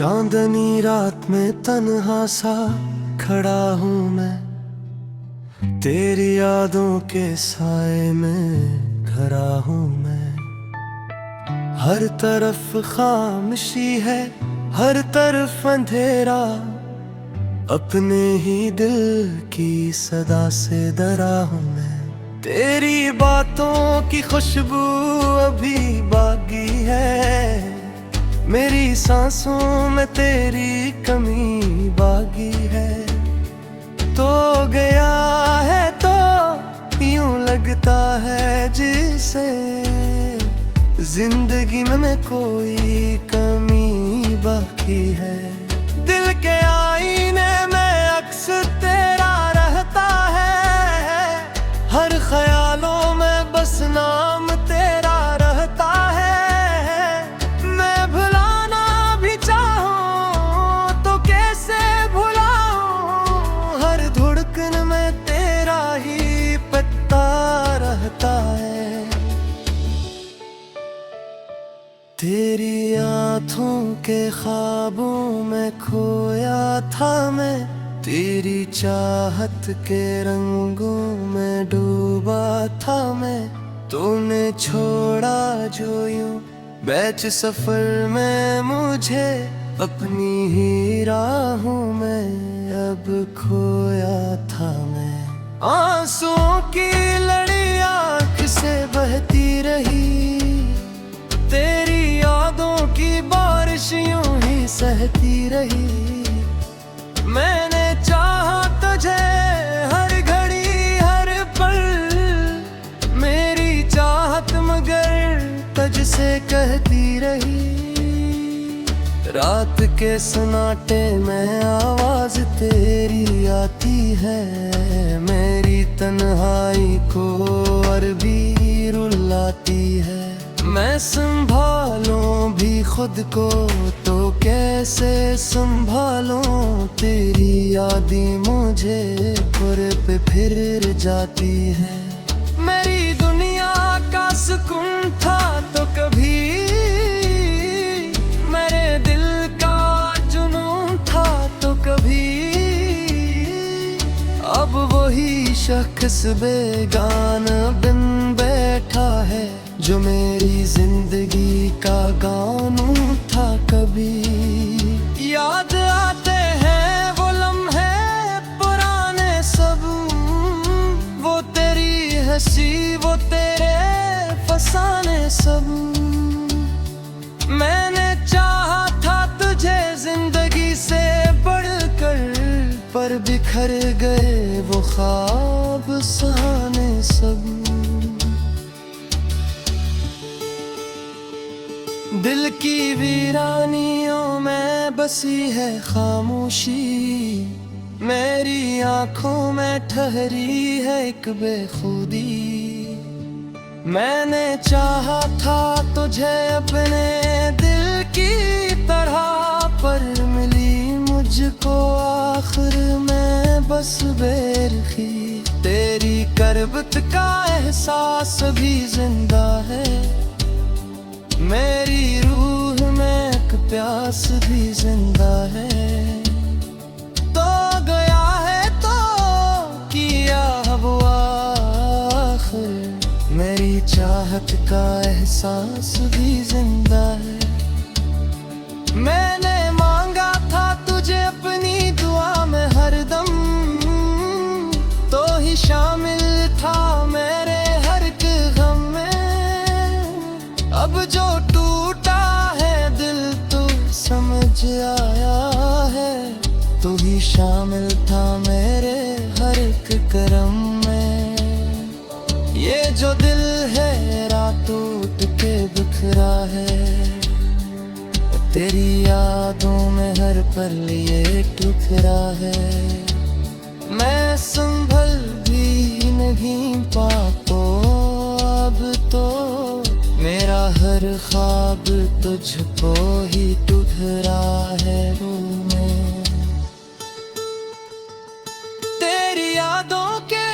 चांदनी रात में तन्हा सा खड़ा हूँ मैं, तेरी यादों के साए में खड़ा हूँ मैं। हर तरफ खामोशी है, हर तरफ अंधेरा, अपने ही दिल की सदा से डरा हूँ मैं। तेरी बातों की खुशबू अभी बाकी है, मेरी सांसों में तेरी कमी बाकी है। तो गया है तो यूं लगता है जिसे जिंदगी में कोई कमी बाकी है। दिल के आईने में अक्स तेरा रहता है, हर ख्यालों में बस नाम तेरा रहता है। मैं भुलाना भी चाहूं तो कैसे भुलाऊं, हर धड़कन में तेरा ही पता रहता है। तेरी आँखों के ख्वाबों में खोया था मैं, तेरी चाहत के रंगों में डूबा था मैं। तूने छोड़ा जो यूं बैच सफर में मुझे, अपनी ही राहों में अब खोया था मैं। आंसुओं की लड़ी आँख से बहती रही, तेरी यादों की बारिश यूं ही सहती रही। मैंने चाहा तुझे हर घड़ी हर पल, मेरी चाहत मगर तुझसे कहती रही। रात के सन्नाटे में आवाज तेरी आती है, मेरी तन्हाई को और भी रुलाती है। मैं संभालूं भी खुद को तो कैसे संभालूं, तेरी यादें मुझे पूरे पे फिर जाती है। मेरी दुनिया का सुकून था तो कभी, मेरे दिल का जुनून था तो कभी, अब वही शख्स बेगाना बिन बैठा है, जो मेरी जिंदगी का गानू था कभी। याद आते हैं वो लम्हे पुराने सब, वो तेरी हंसी वो तेरे फसाने सब। मैंने चाहा था तुझे जिंदगी से बढ़कर, पर बिखर गए वो ख्वाब सहाने सब। दिल की वीरानियों में बसी है खामोशी, मेरी आंखों में ठहरी है एक बेखुदी। मैंने चाहा था तुझे अपने दिल की तरह, पर मिली मुझको आखिर में बस बेरखी। तेरी करबत का एहसास भी जिंदा है, मेरी रूह में एक प्यास भी जिंदा है। तो गया है तो किया वो आखिर, मेरी चाहत का एहसास भी जिंदा है। मैंने मांगा था तुझे अपनी दुआ में हरदम, तो ही शामिल था मेरे हर एक गम में। अब जो टूटा है दिल तो समझ आया है, तू ही शामिल था मेरे हर एक करम में। ये जो दिल है रात टूट के बिखरा है, तेरी यादों में हर पल ये टुकड़ा है। मैं संभल भी नहीं पाता अब तो, मेरा हर ख्वाब तुझको ही टुकड़ा है रूह में। तेरी यादों के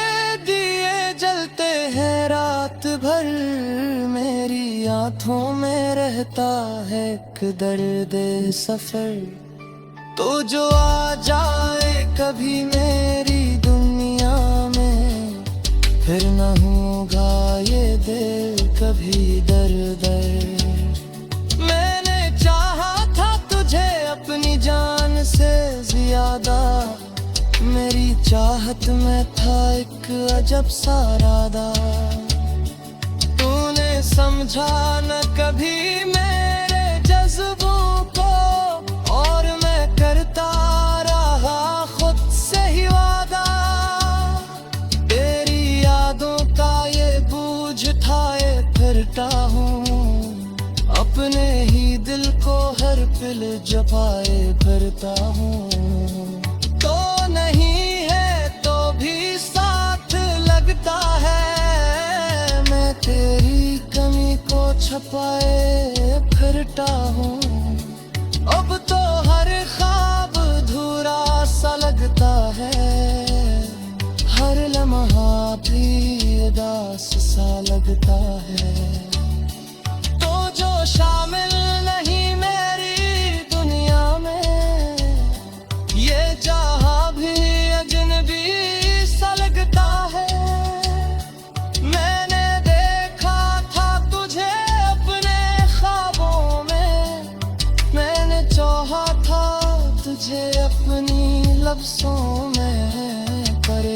दिए जलते हैं रात भर, मेरी हाथों में रहता है एक दर्द सफर। तो जो आ जाए कभी मेरी दुनिया में, फिर न होगा ये दिल कभी दर दर। मैंने चाहा था तुझे अपनी जान से ज्यादा, मेरी चाहत में था एक अजब सा इरादा। तूने समझा न कभी मेरे जज्बों को, और मैं करता रहा खुद से ही वादा। तेरी यादों का ये बोझ उठाए फिरता हूँ, अपने ही दिल को हर पल जपाए फिरता हूँ। तो नहीं है तो भी साथ लगता है, मैं तेरी कमी को छपाए फिरता हूँ। अब तो हर ख्वाब अधूरा सा लगता है, हर लम्हा भी उदास सा लगता है। तो जो शामिल नहीं मेरी दुनिया में, ये जहां भी अजनबी सा लगता है। मैंने देखा था तुझे अपने ख्वाबों में, मैंने चाहा था तुझे अपनी लफ्ज़ों में। पर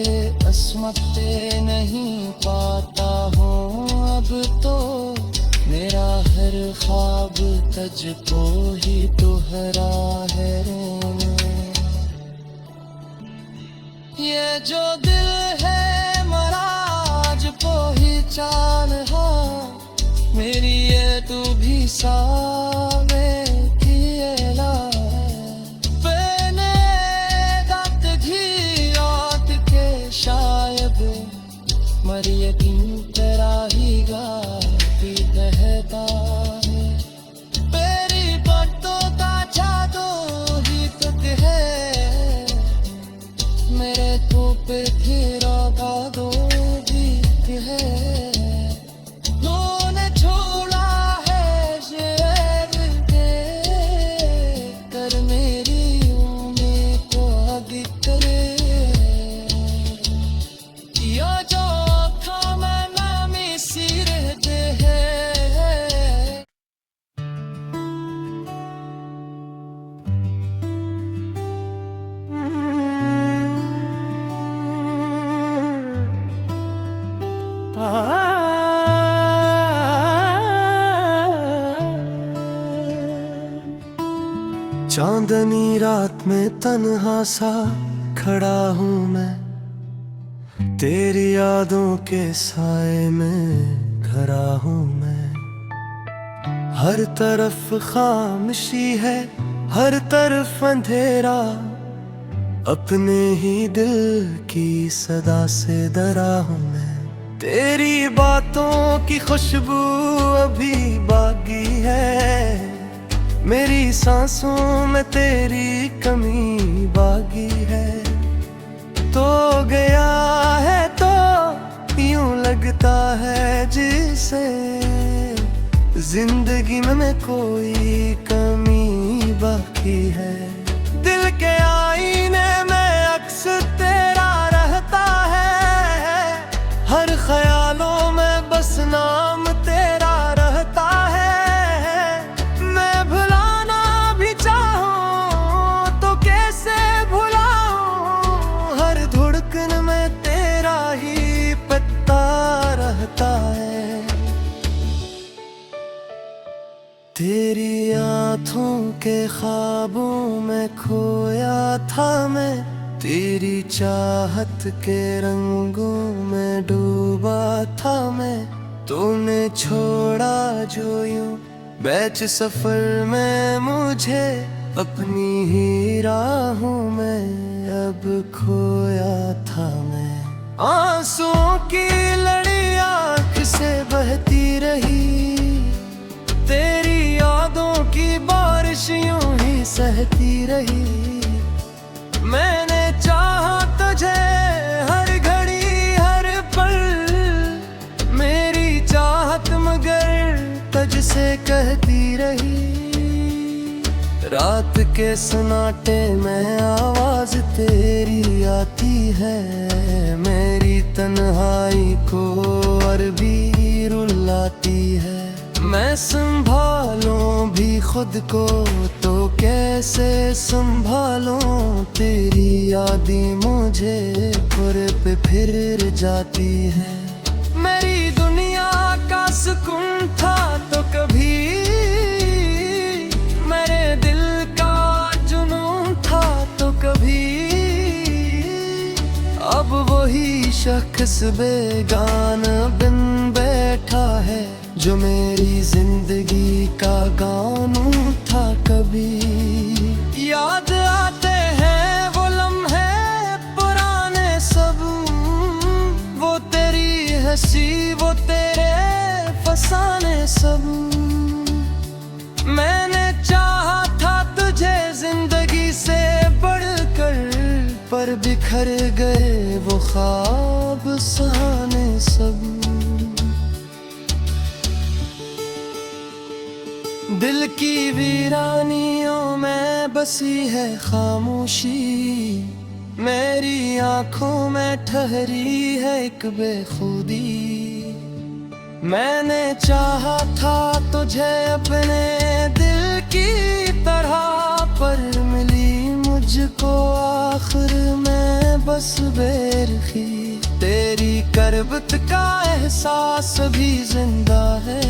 असमते नहीं पाता हूँ अब तो, मेरा हर ख्वाब तुझको ही दोहरा है। ये जो दिल है मरा आज पहचान हा, मेरी ये तू भी सावे किएला। पेने दात घी रात के शायद, मरी यकीन तेरा ही गाती बहता है। तेरी बातों का जादू ही तुक है, मेरे तो पे फिरा दो बीत है। तूने छोड़ा है शेर के कर, मेरी उम्मीद को आगे करे। या जो आँखों में नामी सी रहते हैं। चांदनी रात में तन्हा सा खड़ा हूँ मैं, तेरी यादों के साए में खड़ा हूँ मैं। हर तरफ खामोशी है, हर तरफ अंधेरा, अपने ही दिल की सदा से डरा हूँ मैं। तेरी बातों की खुशबू अभी बाकी है, मेरी सांसों में तेरी कमी बाकी है। तो गया है तो यूं लगता है जिसे, जिंदगी में कोई कमी बाकी है। दिल के आईने में अक्स तेरा रहता है, हर ख्यालों में बस नाम तेरा रहता है। मैं भुलाना भी चाहूं तो कैसे भुलाऊं, हर धड़कन में तेरा ही पता रहता है। तेरी आँखों के ख्वाबों में खोया था मैं, तेरी चाहत के रंगों में डूबा था मैं। तूने छोड़ा जो यूं बैच सफर में मुझे, अपनी ही राहों में अब खोया था मैं। आंसुओं की लड़ी आँख से बहती रही, तेरी यादों की बारिश यूं ही सहती रही। मैंने चाहा तुझे हर घड़ी हर पल, मेरी चाहत मगर तुझ से कहती रही। रात के सन्नाटे में आवाज तेरी आती है, मेरी तन्हाई को अरबी रुलाती है। मैं संभालूं भी खुद को तो कैसे संभालूं, तेरी यादें मुझे खुर पे फिर जाती है। मेरी दुनिया का सुकून था तो कभी, मेरे दिल का जुनून था तो कभी, अब वही शख्स बेगाना बिन बैठा है जो मेरी जिंदगी का गानू था कभी। याद आते हैं वो लम्हे पुराने सब, वो तेरी हंसी वो तेरे फसाने सब। मैंने चाहा था तुझे जिंदगी से बढ़कर, पर बिखर गए वो ख्वाब सहाने सब। दिल की वीरानियों में बसी है खामोशी, मेरी आंखों में ठहरी है एक बेखुदी। मैंने चाहा था तुझे अपने दिल की तरह, पर मिली मुझको आखिर में बस बेरखी। तेरी करबत का एहसास भी जिंदा है,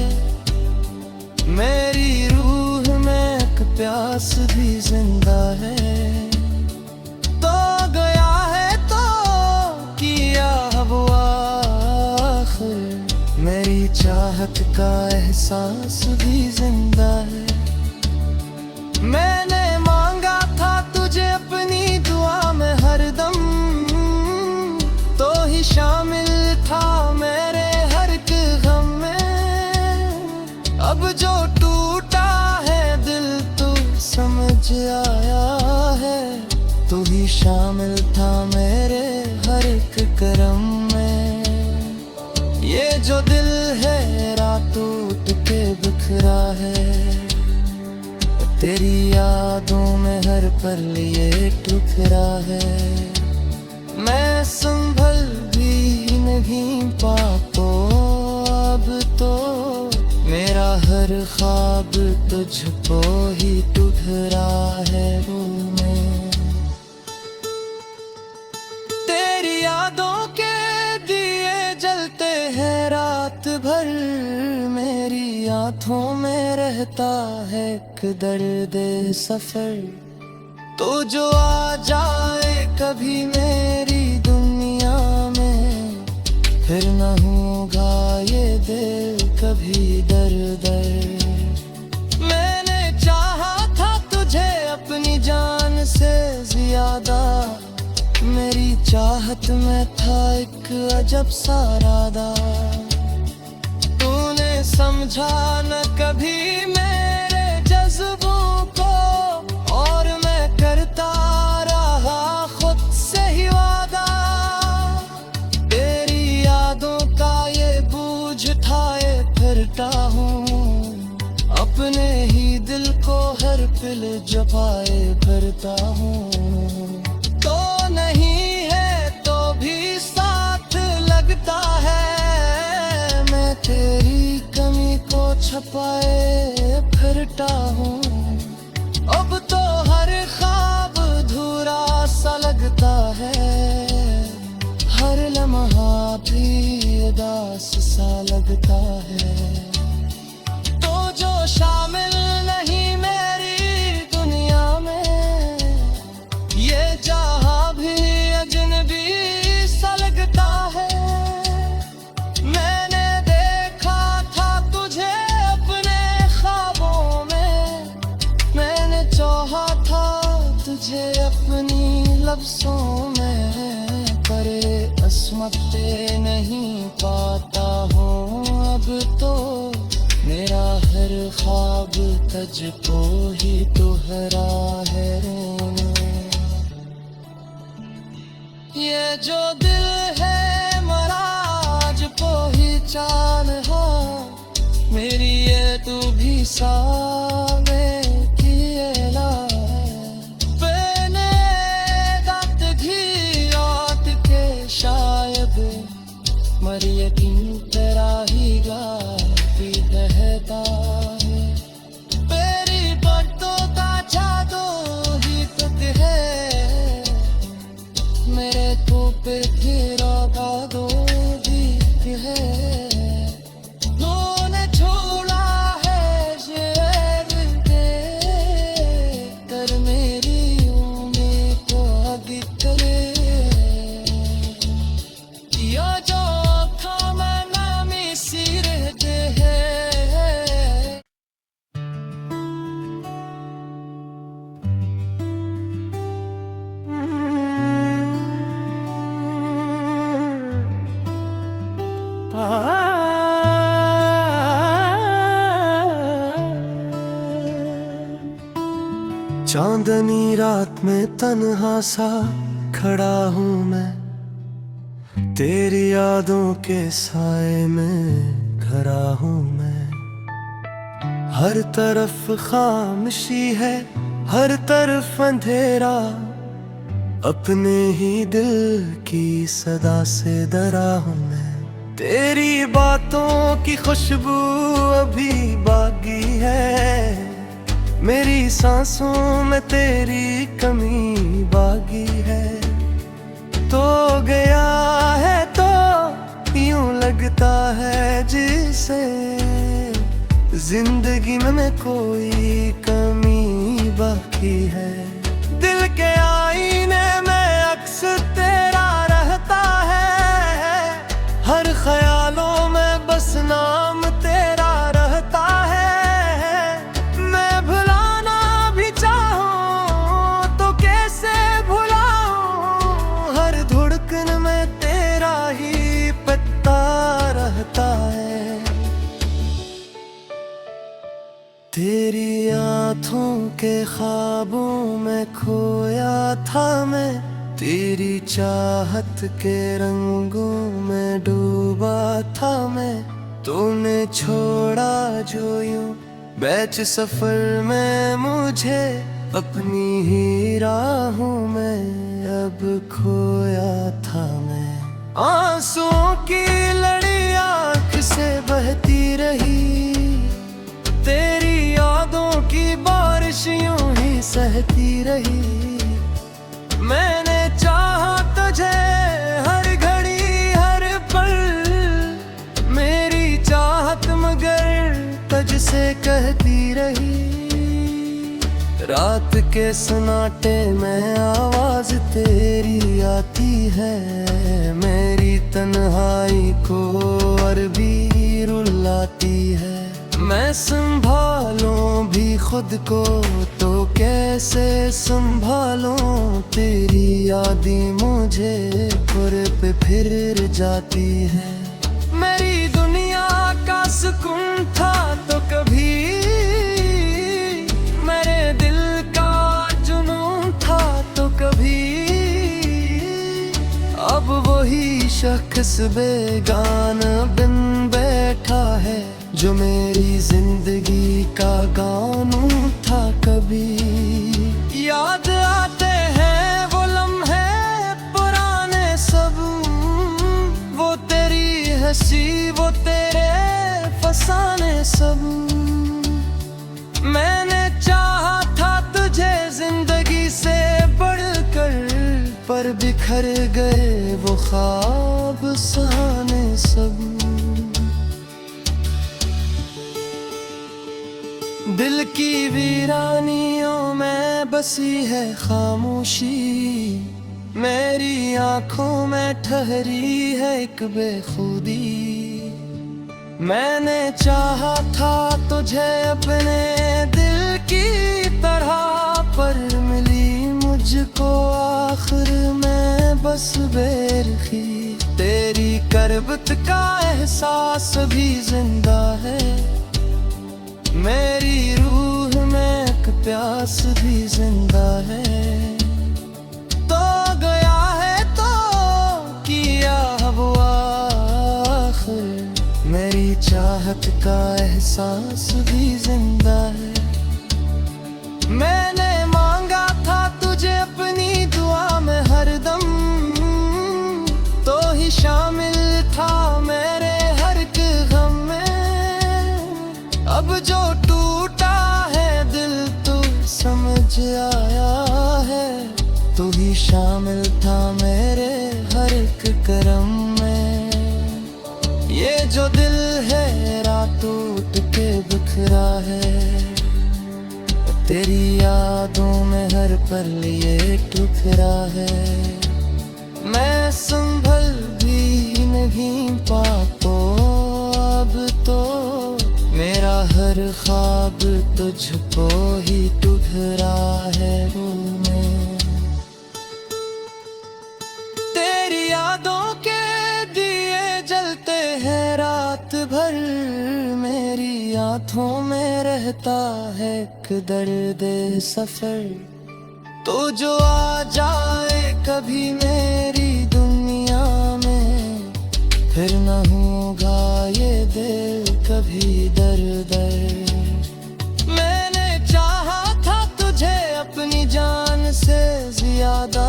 मेरी रूह में एक प्यास भी जिंदा है। तो गया है तो किया वो आखिर, मेरी चाहत का एहसास भी जिंदा है। मैंने मांगा था तुझे अपनी दुआ में हरदम, तो ही शामिल था मेरे हर एक गम में। अब जो टूटा है दिल तो समझ आया है, तू ही शामिल था मेरे हर एक करम में। ये जो दिल है रातों टूट के बिखरा है, तेरी यादों में हर पल ये टुकड़ा है। मैं संभल भी नहीं पाता अब तो, मेरा हर ख्वाब तुझको ही टुकड़ा है रूह में। तेरी यादों के दिए जलते हैं रात भर, मेरी आँखों में रहता है एक दर्द सफर। तो जो आ जाए कभी मेरी दुनिया में, फिर न होगा ये दिल कभी दर दर। मैंने चाहा था तुझे अपनी जान से ज्यादा, मेरी चाहत में था एक अजब सा इरादा। तूने समझा न कभी मेरे जज्बों को, और मैं करता रहा खुद से ही वादा। तेरी यादों का ये बोझ उठाए फिरता हूँ, अपने ही दिल को हर पल जपाए फिरता हूँ। तो नहीं है तो भी साथ लगता है, मैं तेरी कमी को छपाए फिरता हूँ। अब तो हर ख्वाब अधूरा सा लगता है, हर लम्हा भी उदास सा लगता है। तो जो शामिल नहीं मेरी दुनिया में, ये जहां भी अजनबी सा लगता है। मैंने देखा था तुझे अपने ख्वाबों में, मैंने चाहा था तुझे अपनी लफ्ज़ों में, पर असमत नहीं पाता हूँ अब तो, मेरा हर ख्वाब तुझको ही दोहरा है रोने। ये जो दिल है मराज को ही चाल, मेरी ये तू भी सावे किएला बेने दात घियात के शायद मरी यकीन तेरा ही गाती रहता है तेरी बातों का जादू ही तुझ है मेरे तो पे तेरा दादो दीप है नूने छोड़ा है शेर दे कर मेरी उम्मीद को आगे करे या जो आँखों में नामी सी रहते हैं चांदनी रात में तन्हा सा खड़ा हूँ मैं तेरी यादों के साए में खड़ा हूँ मैं हर तरफ खामोशी है हर तरफ अंधेरा अपने ही दिल की सदा से डरा हूँ मैं तेरी बातों की खुशबू अभी बाकी है मेरी सांसों में तेरी कमी बाकी है तो गया है तो यूं लगता है जिसे जिंदगी में कोई कमी बाकी है दिल के आईने में अक्स तेरा रहता है हर ख्यालों में बस नाम तेरा रहता है मैं भुलाना भी चाहूं तो कैसे भुलाऊं हर धड़कन में तेरा ही पता रहता है तेरी आँखों के ख्वाबों में खोया था मैं तेरी चाहत के रंगों में डूबा था मैं तूने छोड़ा जो यूं बैच सफर में मुझे अपनी ही राहों में अब खोया था मैं आंसुओं की लड़ी आँख से बहती रही तेरी यादों की बारिश यूं ही सहती रही मैंने चाहा तुझे हर घड़ी हर पल मेरी चाहत मगर तुझसे कहती रही रात के सन्नाटे में आवाज तेरी आती है मेरी तन्हाई को अरबी रुलाती है मैं संभालूं भी खुद को तो कैसे संभालूं तेरी यादें मुझे पुर पे फिर जाती है मेरी दुनिया का सुकून था तो कभी मेरे दिल का जुनून था तो कभी अब वही शख्स बेगाना बिन बैठा है जो मेरी जिंदगी का गानू था कभी याद आते हैं वो लम्हे पुराने सब वो तेरी हंसी वो तेरे फसाने सब मैंने चाहा था तुझे जिंदगी से बढ़कर पर बिखर गए वो ख्वाब सहाने सब दिल की वीरानियों में बसी है खामोशी मेरी आंखों में ठहरी है एक बेखुदी मैंने चाहा था तुझे अपने दिल की तरह पर मिली मुझको आखिर में बस बेरखी तेरी करबत का एहसास भी जिंदा है मेरी रूह में एक प्यास भी जिंदा है तो गया है तो किया वो आखिर मेरी चाहत का का एहसास भी जिंदा है। मैंने मांगा था तुझे अपनी दुआ में हरदम, तो ही शामिल था मेरे हर एक गम में। अब जो टूटा है दिल तो समझ आया है, तो ही शामिल था मेरे हर एक करम में। ये जो दिल है रात टूट के बिखरा है, तेरी यादों में हर पल ये टुकड़ा है। मैं संभल भी नहीं पाता अब तो, मेरा हर ख्वाब तुझको ही टुकड़ा है। तेरी यादों के दिए जलते हैं रात भर, मेरी आँखों में रहता है एक दर्द सफर। तो जो आ जाए कभी मेरी दुनिया में, फिर न होगा ये दिल कभी दर दर। मैंने चाहा था तुझे अपनी जान से ज्यादा,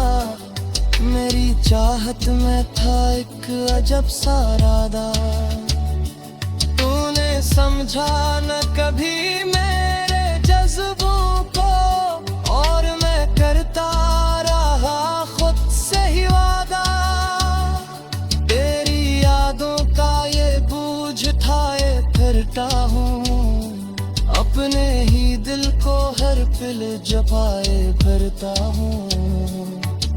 मेरी चाहत में था एक अजब सा इरादा। तूने समझा न कभी मेरे जज्बों को, और मैं करता रहा खुद से ही वादा। तेरी यादों का ये बोझ उठाए फिरता हूँ, अपने ही दिल को हर पल जपाए भरता हूँ।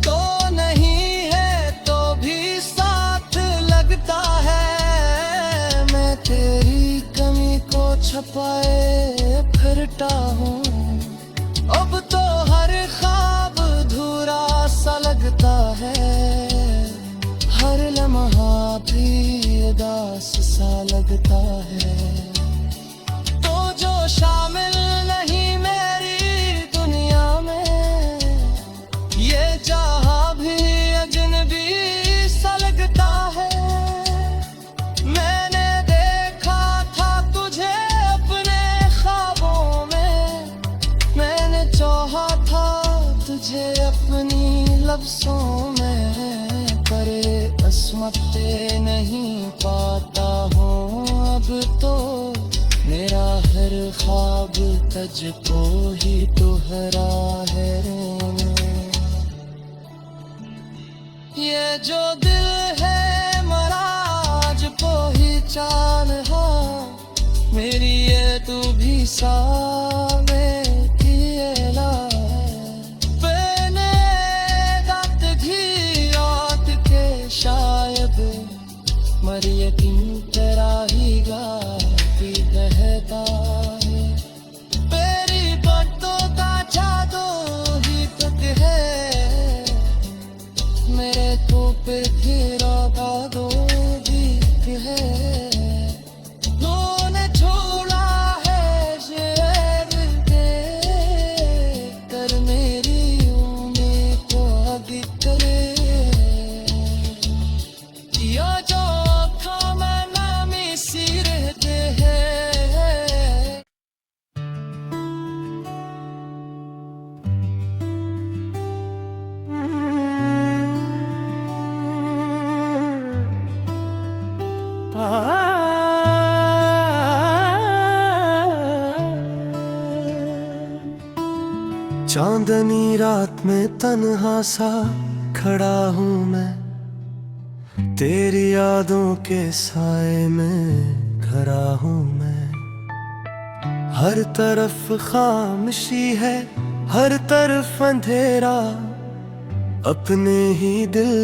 तो नहीं है तो भी साथ लगता है, मैं तेरी कमी को छपाए फिरता हूँ। अब तो हर ख्वाब अधूरा सा लगता है, हर लम्हा भी उदास सा लगता है। तो जो शामिल नहीं मेरी दुनिया में, ये जहां भी अजनबी सा लगता है। मैंने देखा था तुझे अपने ख्वाबों में, मैंने चाहा था तुझे अपनी लफ्ज़ों में, पर असमते नहीं पाता हूँ अब तो, मेरा हर ख्वाब तुझको ही दोहरा है। ये जो दिल है मरा आज पहचान हो, मेरी ये तू भी सामे किएला। पहले दात घी रात के शायद, मर यकीन तेरा ही गाती रहता है। तेरी बातों का जादू ही तक है, मेरे तो पे तेरा भादो भी है। तूने छोड़ा है शेर दे कर, मेरी उम्मीद को आगे करे। या जो आँखों में नामी सी रहते हैं। चांदनी रात में तन्हा सा खड़ा हूँ मैं, तेरी यादों के साए में खड़ा हूँ मैं। हर तरफ खामोशी है, हर तरफ अंधेरा, अपने ही दिल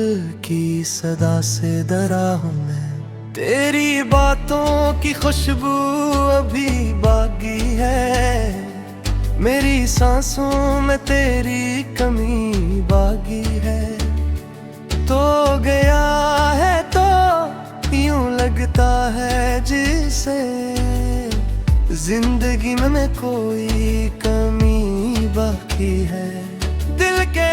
की सदा से डरा हूँ मैं। तेरी बातों की खुशबू अभी बाकी है, मेरी सांसों में तेरी कमी बाकी है। तो गया है तो यूं लगता है जिसे जिंदगी में कोई कमी बाकी है। दिल के